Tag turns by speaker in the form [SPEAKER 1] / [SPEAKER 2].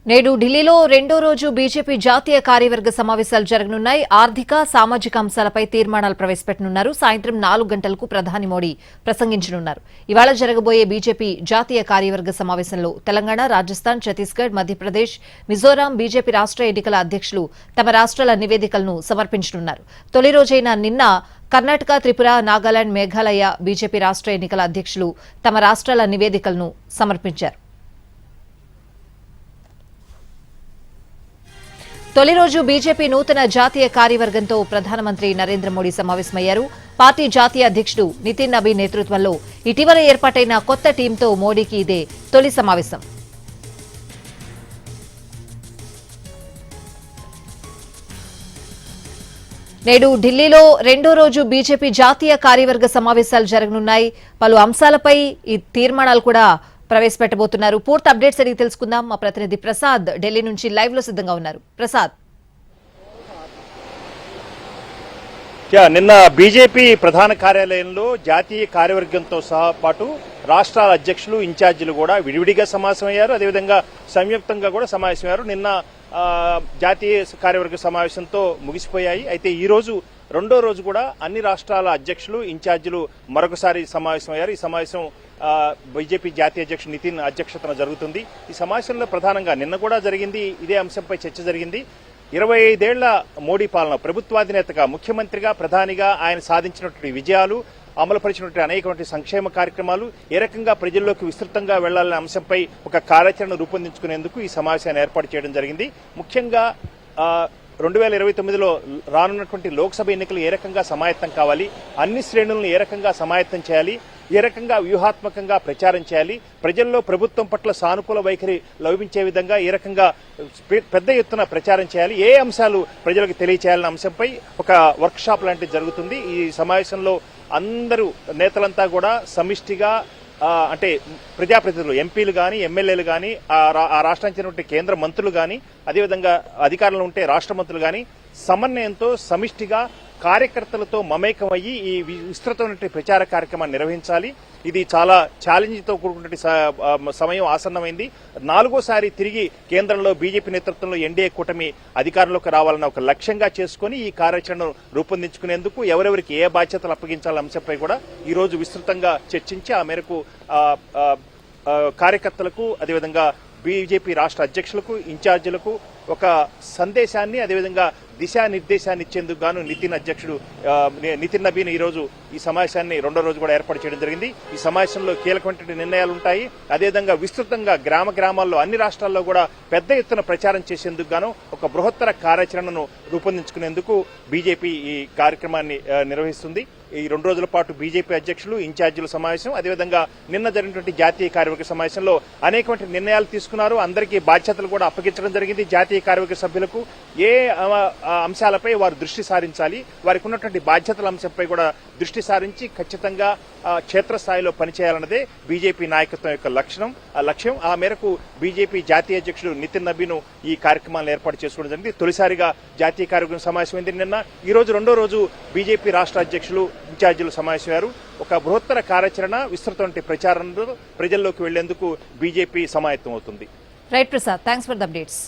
[SPEAKER 1] నేడు ఢిల్లీలో రెండో రోజు బీజేపీ జాతీయ కార్యవర్గ సమావేశాలు జరగనున్నాయి. ఆర్థిక, సామాజిక అంశాలపై తీర్మానాలు ప్రవేశపెట్టనున్నారు. సాయంత్రం 4 గంటలకు ప్రధాని మోడీ ప్రసంగించనున్నారు. ఇవాళ జరగబోయే బీజేపీ జాతీయ కార్యవర్గ సమావేశంలో తెలంగాణ, రాజస్థాన్, ఛత్తీస్గఢ్, మధ్యప్రదేశ్, మిజోరాం బీజేపీ రాష్ట్ర ఎన్నికల అధ్యక్షులు తమ రాష్ట్రాల నివేదికలను సమర్పించనున్నారు. తొలి రోజైన నిన్న కర్ణాటక, త్రిపుర, నాగాలాండ్, మేఘాలయ బీజేపీ రాష్ట్ర ఎన్నికల అధ్యక్షులు తమ రాష్ట్రాల నివేదికలను సమర్పించారు. తొలి రోజు బీజేపీ నూతన జాతీయ కార్యవర్గంతో ప్రధానమంత్రి నరేంద్ర మోడీ సమావేశమయ్యారు. పార్టీ జాతీయ అధ్యక్షుడు నితిన్ నబీ నేతృత్వంలో ఇటీవల ఏర్పాటైన కొత్త టీంతో మోడీకి ఇదే తొలి సమావేశం. నేడు ఢిల్లీలో రెండో రోజు బీజేపీ జాతీయ కార్యవర్గ సమావేశాలు జరగనున్నాయి. పలు అంశాలపై ఈ తీర్మానాలు కూడా ప్రవేశపెట్టబోతున్నారు. పూర్తి అప్డేట్స్ అడిగి తెలుసుకుందాం. మా ప్రతినిధి ప్రసాద్ ఢిల్లీ నుంచి లైవ్ లో సిద్ధంగా ఉన్నారు. ప్రసాద్,
[SPEAKER 2] నిన్న బీజేపీ ప్రధాన కార్యాలయంలో జాతీయ కార్యవర్గంతో సహా పాటు రాష్ట్రాల అధ్యక్షులు, ఇన్ఛార్జీలు కూడా విడివిడిగా సమావేశమయ్యారు. అదేవిధంగా సంయుక్తంగా కూడా సమావేశమయ్యారు. నిన్న జాతీయ కార్యవర్గ సమావేశంతో ముగిసిపోయాయి. అయితే ఈ రోజు రెండో రోజు కూడా అన్ని రాష్ట్రాల అధ్యక్షులు, ఇన్ఛార్జీలు మరొకసారి సమావేశమయ్యారు. ఈ సమావేశం బీజేపీ జాతీయ అధ్యక్షుడు నితిన్ అధ్యక్షతన జరుగుతుంది. ఈ సమావేశంలో ప్రధానంగా నిన్న కూడా జరిగింది, ఇదే అంశంపై చర్చ జరిగింది. 25 ఏళ్ల మోడీ పాలన, ప్రభుత్వాధినేతగా, ముఖ్యమంత్రిగా, ప్రధానిగా ఆయన సాధించినటువంటి విజయాలు, అమలుపరిచినటువంటి అనేకటువంటి సంక్షేమ కార్యక్రమాలు ఏ రకంగా ప్రజల్లోకి విస్తృతంగా వెళ్లాలనే అంశంపై ఒక కార్యాచరణ రూపొందించుకునేందుకు ఈ సమావేశాన్ని ఏర్పాటు చేయడం జరిగింది. ముఖ్యంగా 2029లో రానున్నటువంటి లోక్సభ ఎన్నికలు ఏ రకంగా సమాయత్తం కావాలి, అన్ని శ్రేణులను ఏ రకంగా సమాయత్తం చేయాలి, ఏ రకంగా వ్యూహాత్మకంగా ప్రచారం చేయాలి, ప్రజల్లో ప్రభుత్వం పట్ల సానుకూల వైఖరి లభించే విధంగా ఏ రకంగా పెద్ద ఎత్తున ప్రచారం చేయాలి, ఏ అంశాలు ప్రజలకు తెలియచేయాలన్న అంశంపై ఒక వర్క్ షాప్ లాంటిది జరుగుతుంది. ఈ సమావేశంలో అందరూ నేతలంతా కూడా సమిష్టిగా, అంటే ప్రజాప్రతినిధులు, ఎంపీలు కానీ, ఎమ్మెల్యేలు కానీ, ఆ రాష్ట్రానికి చెందిన కేంద్ర మంత్రులు కానీ, అదేవిధంగా అధికారంలో ఉంటే రాష్ట్ర మంత్రులు కానీ సమన్వయంతో సమిష్టిగా కార్యకర్తలతో మమేకమయ్యి ఈ విస్తృతమైన ప్రచార కార్యక్రమాన్ని నిర్వహించాలి. ఇది చాలా ఛాలెంజ్తో కూడుకున్న సమయం ఆసన్నమైంది. 4వసారి తిరిగి కేంద్రంలో బీజేపీ నేతృత్వంలో ఎన్డీఏ కూటమి అధికారంలోకి రావాలన్న ఒక లక్ష్యంగా చేసుకుని ఈ కార్యాచరణను రూపొందించుకునేందుకు ఎవరెవరికి ఏ బాధ్యతలు అప్పగించాలన్న అంశంపై కూడా ఈ రోజు విస్తృతంగా చర్చించి ఆ మేరకు కార్యకర్తలకు, అదేవిధంగా బీజేపీ రాష్ట్ర అధ్యక్షులకు, ఇన్ఛార్జీలకు ఒక సందేశాన్ని, అదేవిధంగా దిశానిర్దేశాన్ని ఇచ్చేందుకు గాను నితిన్ నబీని ఈ రోజు ఈ సమావేశాన్ని రెండో రోజు కూడా ఏర్పాటు చేయడం జరిగింది. ఈ సమావేశంలో కీలకమైన నిర్ణయాలు ఉంటాయి. అదేవిధంగా విస్తృతంగా గ్రామాల్లో అన్ని రాష్ట్రాల్లో కూడా పెద్ద ఎత్తున ప్రచారం చేసేందుకు గాను ఒక బృహత్తర కార్యాచరణను రూపొందించుకునేందుకు బీజేపీ ఈ కార్యక్రమాన్ని నిర్వహిస్తుంది. ఈ 2 రోజుల పాటు బీజేపీ అధ్యక్షులు, ఇన్ఛార్జీల సమావేశం, అదేవిధంగా నిన్న జరిగినటువంటి జాతీయ కార్యవర్గ సమావేశంలో అనేకమైన నిర్ణయాలు తీసుకున్నారు. అందరికీ బాధ్యతలు కూడా అప్పగించడం జరిగింది. జాతీయ కార్యవర్గ సభ్యులకు ఏ అంశాలపై వారు దృష్టి సారించాలి, వారికి ఉన్నటువంటి బాధ్యతల అంశంపై కూడా దృష్టి సారించి ఖచ్చితంగా క్షేత్రస్థాయిలో పనిచేయాలన్నదే బీజేపీ నాయకత్వం యొక్క లక్ష్యం. ఆ మేరకు బీజేపీ జాతీయ అధ్యక్షుడు నితిన్ నబీను ఈ కార్యక్రమాలను ఏర్పాటు చేసుకోవడం జరిగింది. తొలిసారిగా జాతీయ కార్యవర్గం సమావేశమైంది నిన్న. ఈ రోజు రెండో రోజు బీజేపీ రాష్ట్ర అధ్యక్షులు, ఇన్ఛార్జీలు సమావేశమయ్యారు. ఒక బృహత్తర కార్యాచరణ, విస్తృతమైన ప్రచారంలో ప్రజల్లోకి వెళ్లేందుకు బీజేపీ సమాయత్తం అవుతుంది.
[SPEAKER 1] Right Prasad, thanks for the updates.